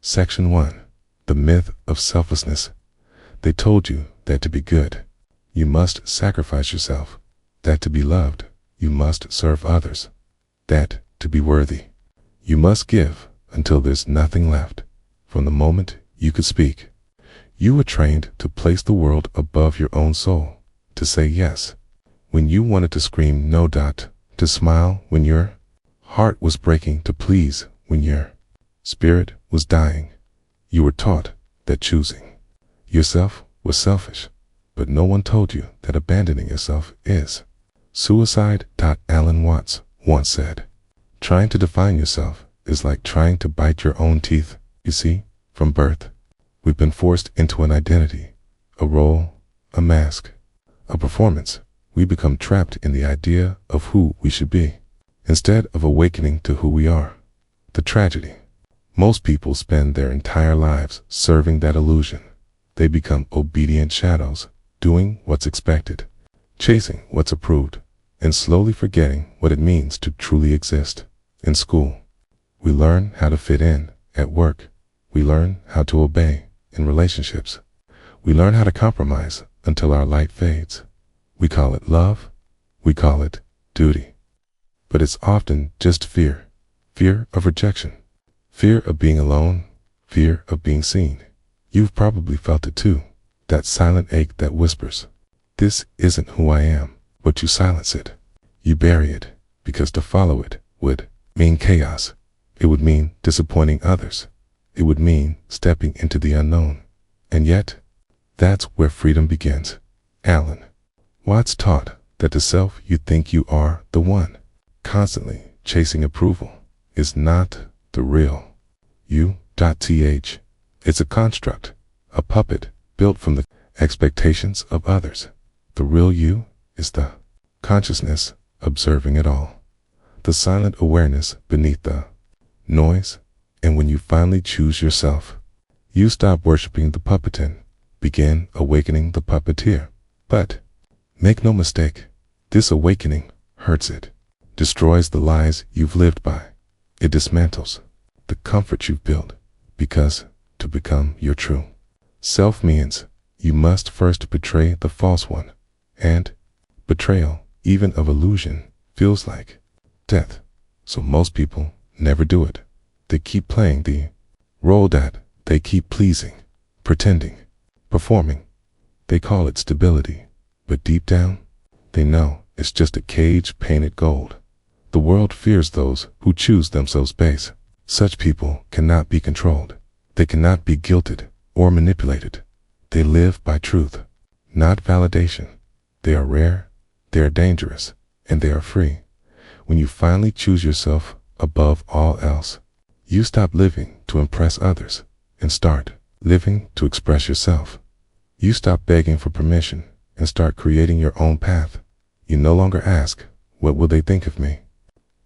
Section 1. The myth of selflessness. They told you that to be good, you must sacrifice yourself, that to be loved, you must serve others, that to be worthy, you must give until there's nothing left. From the moment you could speak, you were trained to place the world above your own soul, to say yes when you wanted to scream no. To smile when your heart was breaking, to please when your spirit was dying. You were taught that choosing yourself was selfish, but no one told you that abandoning yourself is suicide. Alan Watts once said, "Trying to define yourself is like trying to bite your own teeth." You see, from birth, we've been forced into an identity, a role, a mask, a performance. We become trapped in the idea of who we should be, instead of awakening to who we are. The tragedy: most people spend their entire lives serving that illusion. They become obedient shadows, doing what's expected, chasing what's approved, and slowly forgetting what it means to truly exist. In school, we learn how to fit in. At work, we learn how to obey. In relationships, we learn how to compromise until our light fades. We call it love, we call it duty. But it's often just fear. Fear of rejection, fear of being alone, fear of being seen. You've probably felt it too, that silent ache that whispers, "This isn't who I am," but you silence it. You bury it, because to follow it would mean chaos. It would mean disappointing others. It would mean stepping into the unknown. And yet, that's where freedom begins. Alan Watts taught that the self you think you are, the one constantly chasing approval, is not the real you. It's a construct, a puppet built from the expectations of others. The real you is the consciousness observing it all, the silent awareness beneath the noise. And when you finally choose yourself, you stop worshiping the puppetin, begin awakening the puppeteer. But make no mistake, this awakening hurts. It destroys the lies you've lived by. It dismantles the comfort you've built, because to become your true self means you must first betray the false one. And betrayal, even of illusion, feels like death. So most people never do it. They keep playing the role that they keep pleasing, pretending, performing. They call it stability, but deep down, they know it's just a cage painted gold. The world fears those who choose themselves base. Such people cannot be controlled. They cannot be guilted or manipulated. They live by truth, not validation. They are rare, they are dangerous, and they are free. When you finally choose yourself above all else, you stop living to impress others and start living to express yourself. You stop begging for permission and start creating your own path. You no longer ask, "What will they think of me?"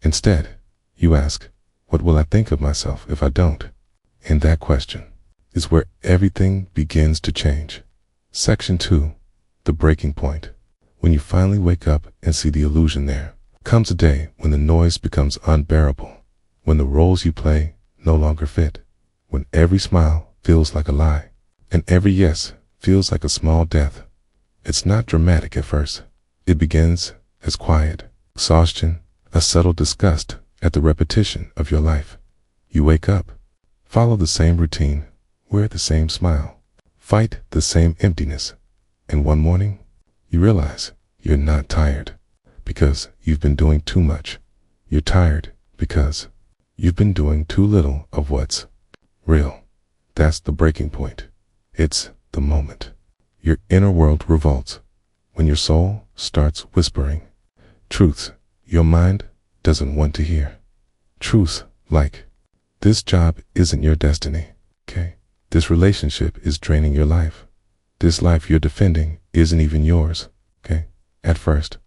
Instead, you ask, "What will I think of myself if I don't?" And that question is where everything begins to change. Section 2. The breaking point. When you finally wake up and see the illusion, there comes a day when the noise becomes unbearable, when the roles you play no longer fit, when every smile feels like a lie, and every yes feels like a small death. It's not dramatic at first. It begins as quiet exhaustion, a subtle disgust at the repetition of your life. You wake up, follow the same routine, wear the same smile, fight the same emptiness, and one morning, you realize you're not tired because you've been doing too much. You're tired because you've been doing too little of what's real. That's the breaking point. It's the moment your inner world revolts, when your soul starts whispering truths your mind doesn't want to hear. Truths like, "This job isn't your destiny." Okay? "This relationship is draining your life." "This life you're defending isn't even yours." Okay? At first,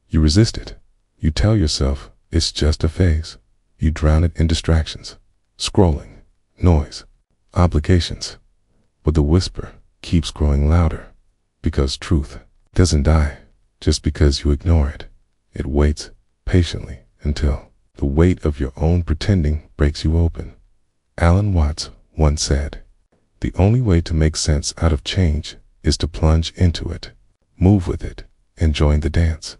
you resist it. You tell yourself it's just a phase. You drown it in distractions, scrolling, noise, obligations. But the whisper keeps growing louder, because truth doesn't die just because you ignore it. It waits patiently until the weight of your own pretending breaks you open. Alan Watts once said, "The only way to make sense out of change is to plunge into it, move with it, and join the dance."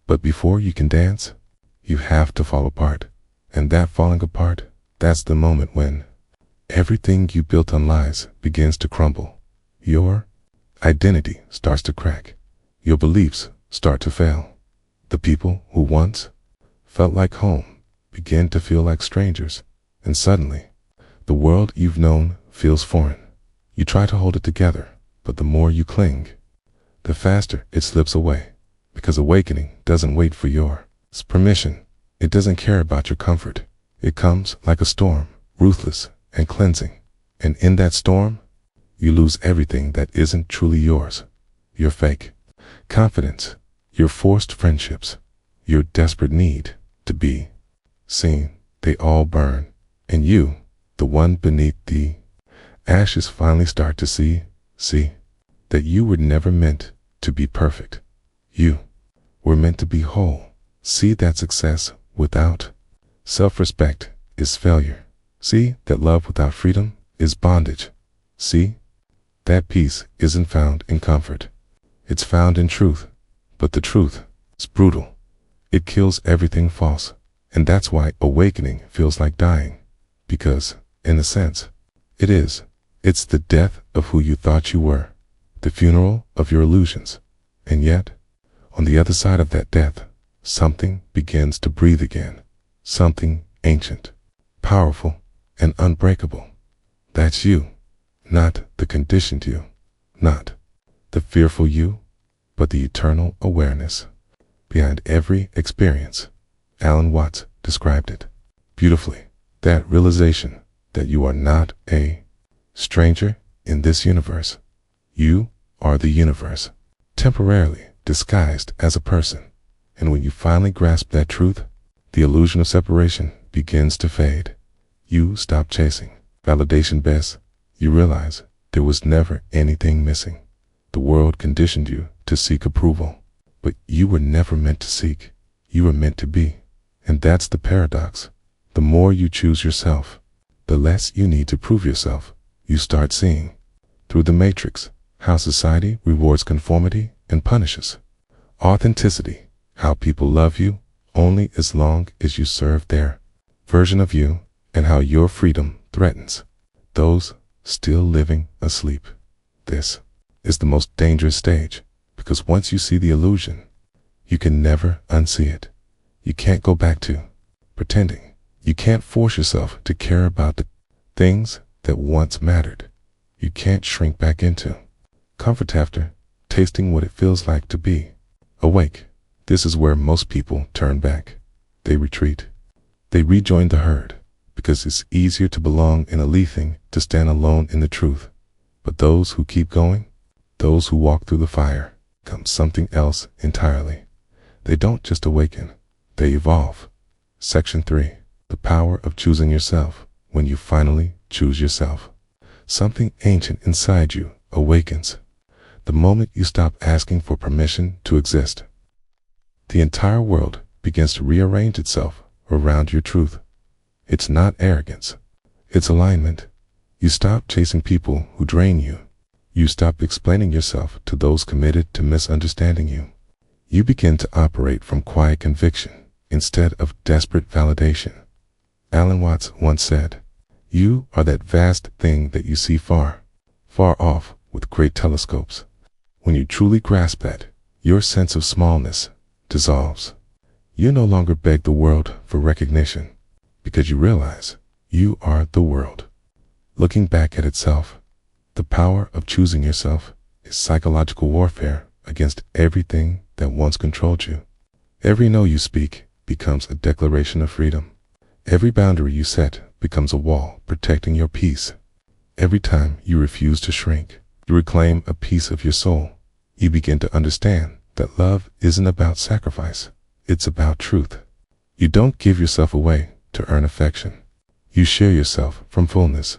But before you can dance, you have to fall apart. And that falling apart, that's the moment when everything you built on lies begins to crumble. Your identity starts to crack. Your beliefs start to fail. The people who once felt like home begin to feel like strangers. And suddenly, the world you've known feels foreign. You try to hold it together, but the more you cling, the faster it slips away. Because awakening doesn't wait for your permission. It doesn't care about your comfort. It comes like a storm, ruthless and cleansing. And in that storm, you lose everything that isn't truly yours. Your fake confidence, your forced friendships, your desperate need to be seen. They all burn. And you, the one beneath the ashes, finally start to see that you were never meant to be perfect. You were meant to be whole. See that success without self-respect is failure. See that love without freedom is bondage. See that peace isn't found in comfort. It's found in truth. But the truth is brutal. It kills everything false. And that's why awakening feels like dying. Because, in a sense, it is. It's the death of who you thought you were. The funeral of your illusions. And yet, on the other side of that death, something begins to breathe again. Something ancient, powerful, and unbreakable. That's you. Not the conditioned you. Not the fearful you, but the eternal awareness behind every experience. Alan Watts described it beautifully. That realization that you are not a stranger in this universe. You are the universe, temporarily disguised as a person. And when you finally grasp that truth, the illusion of separation begins to fade. You stop chasing validation best. You realize there was never anything missing. The world conditioned you to seek approval, but you were never meant to seek. You were meant to be. And that's the paradox. The more you choose yourself, the less you need to prove yourself. You start seeing through the matrix how society rewards conformity and punishes authenticity, how people love you only as long as you serve their version of you, and how your freedom threatens those still living asleep. This is the most dangerous stage, because once you see the illusion, you can never unsee it. You can't go back to pretending. You can't force yourself to care about the things that once mattered. You can't shrink back into comfort after tasting what it feels like to be awake. This is where most people turn back. They retreat. They rejoin the herd, because it's easier to belong in a leafing to stand alone in the truth. But those who keep going, those who walk through the fire, become something else entirely. They don't just awaken, they evolve. Section 3. The power of choosing yourself. When you finally choose yourself, something ancient inside you awakens. The moment you stop asking for permission to exist, the entire world begins to rearrange itself around your truth. It's not arrogance, it's alignment. You stop chasing people who drain you. You stop explaining yourself to those committed to misunderstanding you. You begin to operate from quiet conviction instead of desperate validation. Alan Watts once said, "You are that vast thing that you see far, far off with great telescopes." When you truly grasp that, your sense of smallness dissolves. You no longer beg the world for recognition, because you realize you are the world. Looking back at itself, the power of choosing yourself is psychological warfare against everything that once controlled you. Every no you speak becomes a declaration of freedom. Every boundary you set becomes a wall protecting your peace. Every time you refuse to shrink, you reclaim a piece of your soul. You begin to understand that love isn't about sacrifice, it's about truth. You don't give yourself away to earn affection. You share yourself from fullness.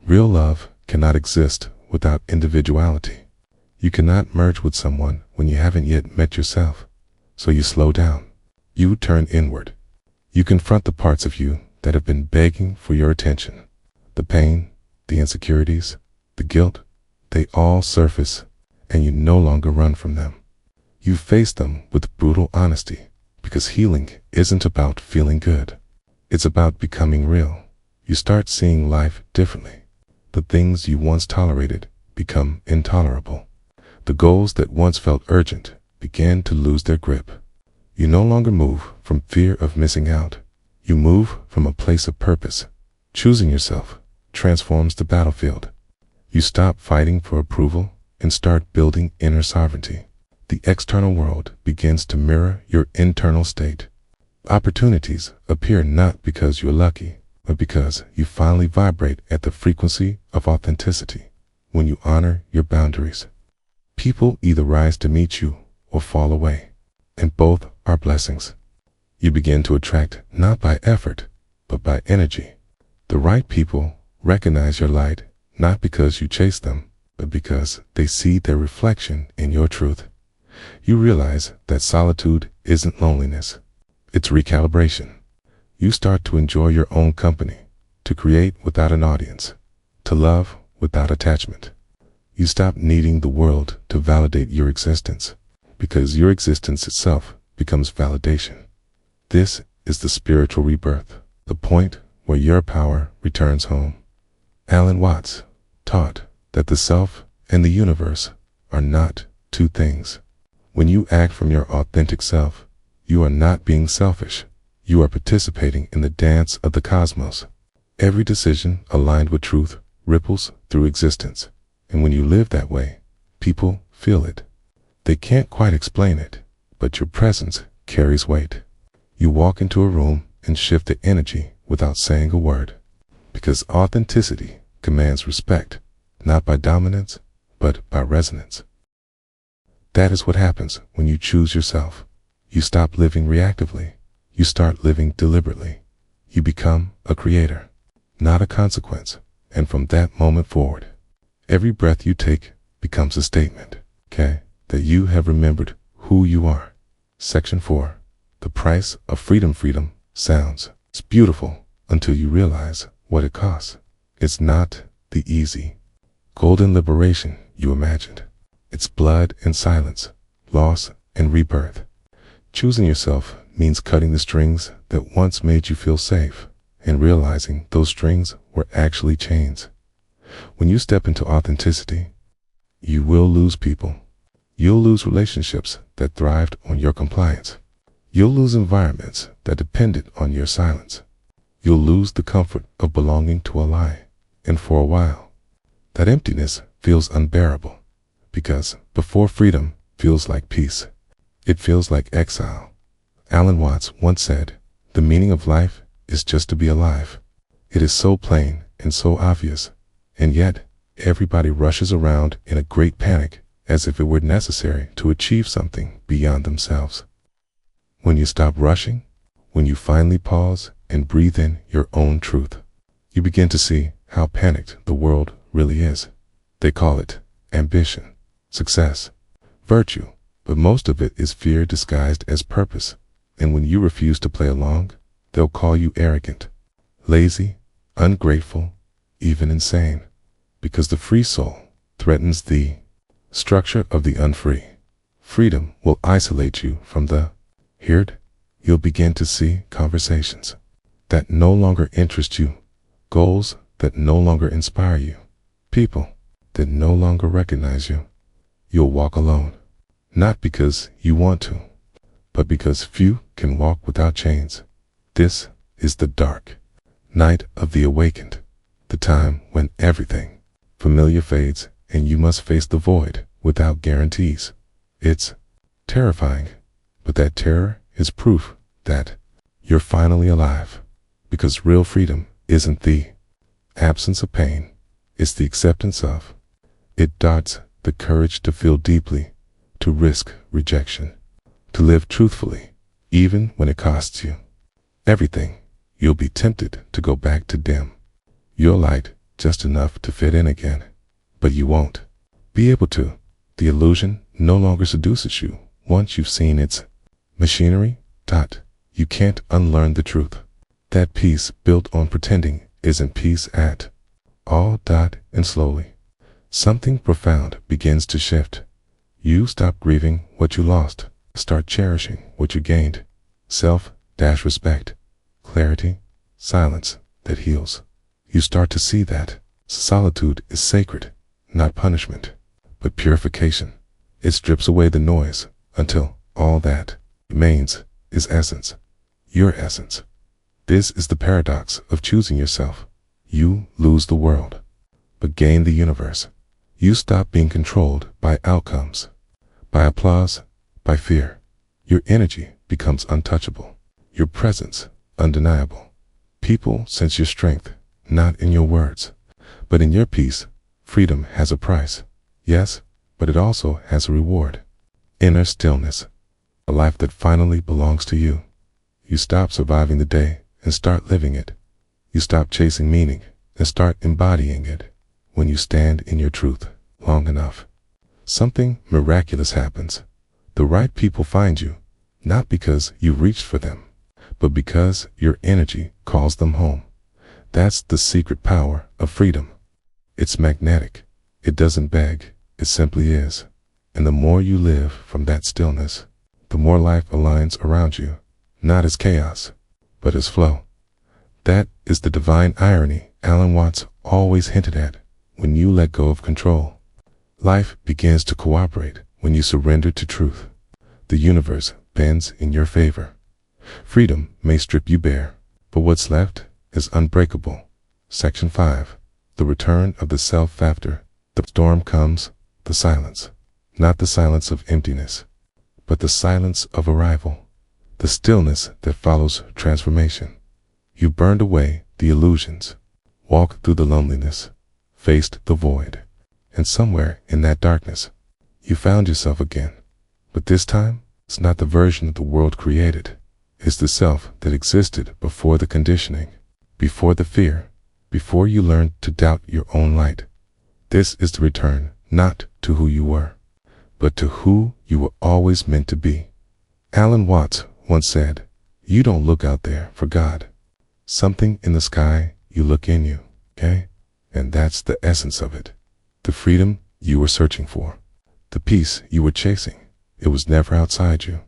Real love cannot exist without individuality. You cannot merge with someone when you haven't yet met yourself. So you slow down. You turn inward. You confront the parts of you that have been begging for your attention. The pain, the insecurities, the guilt, they all surface, and you no longer run from them. You face them with brutal honesty, because healing isn't about feeling good. It's about becoming real. You start seeing life differently. The things you once tolerated become intolerable. The goals that once felt urgent begin to lose their grip. You no longer move from fear of missing out. You move from a place of purpose. Choosing yourself transforms the battlefield. You stop fighting for approval and start building inner sovereignty. The external world begins to mirror your internal state. Opportunities appear not because you're lucky, but because you finally vibrate at the frequency of authenticity. When you honor your boundaries, people either rise to meet you or fall away, and both are blessings. You begin to attract not by effort, but by energy. The right people recognize your light not because you chase them, but because they see their reflection in your truth. You realize that solitude isn't loneliness, it's recalibration. You start to enjoy your own company, to create without an audience, to love without attachment. You stop needing the world to validate your existence, because your existence itself becomes validation. This is the spiritual rebirth, the point where your power returns home. Alan Watts taught that the self and the universe are not two things. When you act from your authentic self, you are not being selfish. You are participating in the dance of the cosmos. Every decision aligned with truth ripples through existence. And when you live that way, people feel it. They can't quite explain it, but your presence carries weight. You walk into a room and shift the energy without saying a word, because authenticity commands respect, not by dominance, but by resonance. That is what happens when you choose yourself. You stop living reactively. You start living deliberately. You become a creator, not a consequence. And from that moment forward, every breath you take becomes a statement, that you have remembered who you are. Section 4. The price of freedom. Freedom sounds beautiful until you realize what it costs. It's not the easy, golden liberation you imagined. It's blood and silence, loss and rebirth. Choosing yourself means cutting the strings that once made you feel safe and realizing those strings were actually chains. When you step into authenticity, you will lose people. You'll lose relationships that thrived on your compliance. You'll lose environments that depended on your silence. You'll lose the comfort of belonging to a lie. And for a while, that emptiness feels unbearable, because before freedom feels like peace, it feels like exile. Alan Watts once said, "The meaning of life is just to be alive." It is so plain and so obvious, and yet everybody rushes around in a great panic as if it were necessary to achieve something beyond themselves. When you stop rushing, when you finally pause and breathe in your own truth, you begin to see how panicked the world really is. They call it ambition, success, virtue, but most of it is fear disguised as purpose. And when you refuse to play along, they'll call you arrogant, lazy, ungrateful, even insane, because the free soul threatens the structure of the unfree. Freedom will isolate you from the herd. You'll begin to see conversations that no longer interest you, goals that no longer inspire you, people that no longer recognize you. You'll walk alone, not because you want to, but because few can walk without chains. This is the dark night of the awakened, the time when everything familiar fades and you must face the void without guarantees. It's terrifying, but that terror is proof that you're finally alive, because real freedom isn't the absence of pain, it's the acceptance of. It darts the courage to feel deeply, to risk rejection, to live truthfully, even when it costs you everything. You'll be tempted to go back to dim your light just enough to fit in again, but you won't be able to. The illusion no longer seduces you once you've seen its machinery. You can't unlearn the truth. That peace built on pretending isn't peace at and slowly, something profound begins to shift. You stop grieving what you lost, start cherishing what you gained. Self-respect, clarity, silence that heals. You start to see that solitude is sacred, not punishment, but purification. It strips away the noise until all that remains is essence, your essence. This is the paradox of choosing yourself. You lose the world, but gain the universe. You stop being controlled by outcomes, by applause, by fear. Your energy becomes untouchable, your presence undeniable. People sense your strength, not in your words, but in your peace. Freedom has a price, yes, but it also has a reward. Inner stillness, a life that finally belongs to you. You stop surviving the day and start living it. You stop chasing meaning and start embodying it. When you stand in your truth long enough, something miraculous happens. The right people find you, not because you reached for them, but because your energy calls them home. That's the secret power of freedom. It's magnetic. It doesn't beg. It simply is. And the more you live from that stillness, the more life aligns around you, not as chaos, but as flow. That is the divine irony Alan Watts always hinted at. When you let go of control, life begins to cooperate. When you surrender to truth, the universe bends in your favor. Freedom may strip you bare, but what's left is unbreakable. Section 5. The return of the self after the storm comes, the silence. Not the silence of emptiness, but the silence of arrival. The stillness that follows transformation. You burned away the illusions, walked through the loneliness, faced the void, and somewhere in that darkness, you found yourself again. But this time, it's not the version that the world created. It's the self that existed before the conditioning, before the fear, before you learned to doubt your own light. This is the return, not to who you were, but to who you were always meant to be. Alan Watts once said, "You don't look out there for God. Something in the sky, you look in you, okay? And that's the essence of it. The freedom you were searching for, the peace you were chasing, it was never outside you.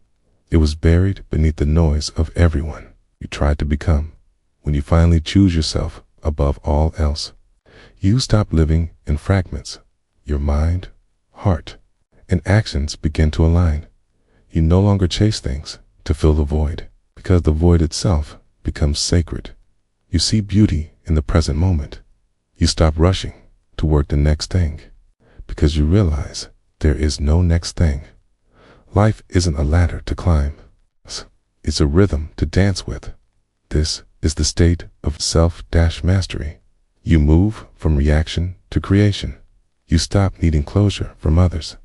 It was buried beneath the noise of everyone you tried to become. When you finally choose yourself above all else, you stop living in fragments. Your mind, heart, and actions begin to align. You no longer chase things to fill the void, because the void itself becomes sacred. You see beauty in the present moment. You stop rushing to work the next thing, because you realize there is no next thing. Life isn't a ladder to climb. It's a rhythm to dance with. This is the state of self-mastery. You move from reaction to creation. You stop needing closure from others,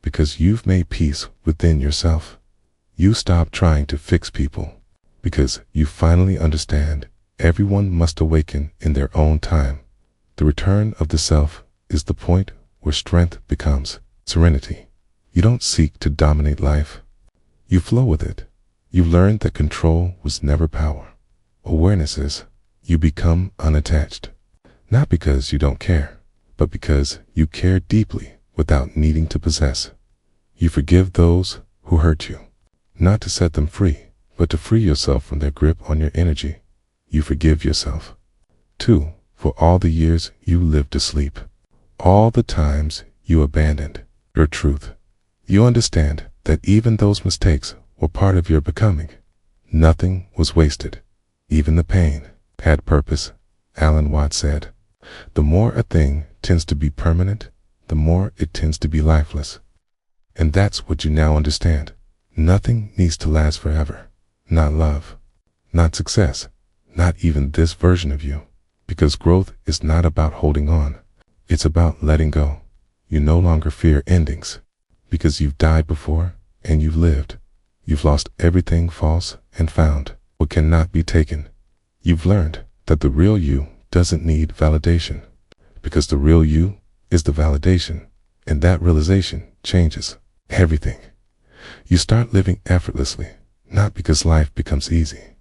because you've made peace within yourself. You stop trying to fix people, because you finally understand everyone must awaken in their own time. The return of the self is the point where strength becomes serenity. You don't seek to dominate life. You flow with it. You've learned that control was never power. Awareness is. You become unattached, not because you don't care, but because you care deeply without needing to possess. You forgive those who hurt you, not to set them free, but to free yourself from their grip on your energy. You forgive yourself, too, for all the years you lived to sleep, all the times you abandoned your truth. You understand that even those mistakes were part of your becoming. Nothing was wasted. Even the pain had purpose. Alan Watts said, "The more a thing tends to be permanent, the more it tends to be lifeless." And that's what you now understand. Nothing needs to last forever. Not love, not success, not even this version of you. Because growth is not about holding on. It's about letting go. You no longer fear endings, because you've died before and you've lived. You've lost everything false and found what cannot be taken. You've learned that the real you doesn't need validation, because the real you is the validation, and that realization changes everything. You start living effortlessly, not because life becomes easy,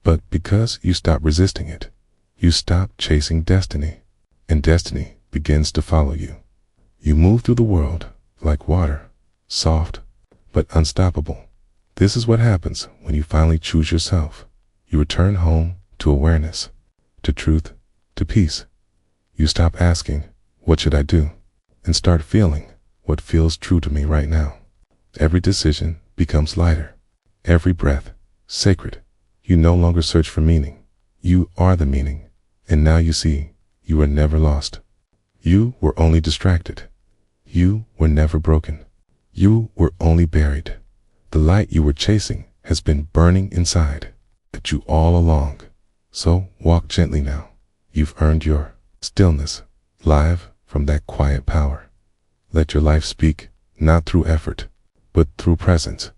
but because you stop resisting it. You stop chasing destiny, and destiny begins to follow you. You move through the world like water, soft but unstoppable. This is what happens when you finally choose yourself. You return home to awareness, to truth, to peace. You stop asking, "What should I do?" and start feeling, "What feels true to me right now?" Every decision becomes lighter, every breath sacred. You no longer search for meaning. You are the meaning. And now you see, you were never lost. You were only distracted. You were never broken. You were only buried. The light you were chasing has been burning inside at you all along. So walk gently now. You've earned your stillness, live from that quiet power. Let your life speak, not through effort, but through presence.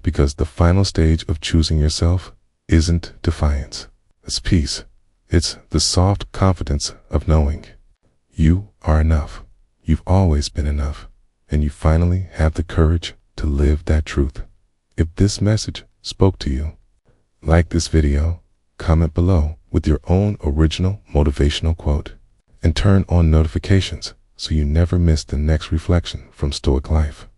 Because the final stage of choosing yourself isn't defiance. It's peace. It's the soft confidence of knowing you are enough. You've always been enough. And you finally have the courage to live that truth. If this message spoke to you, like this video, comment below with your own original motivational quote, and turn on notifications so you never miss the next reflection from Stoic Life.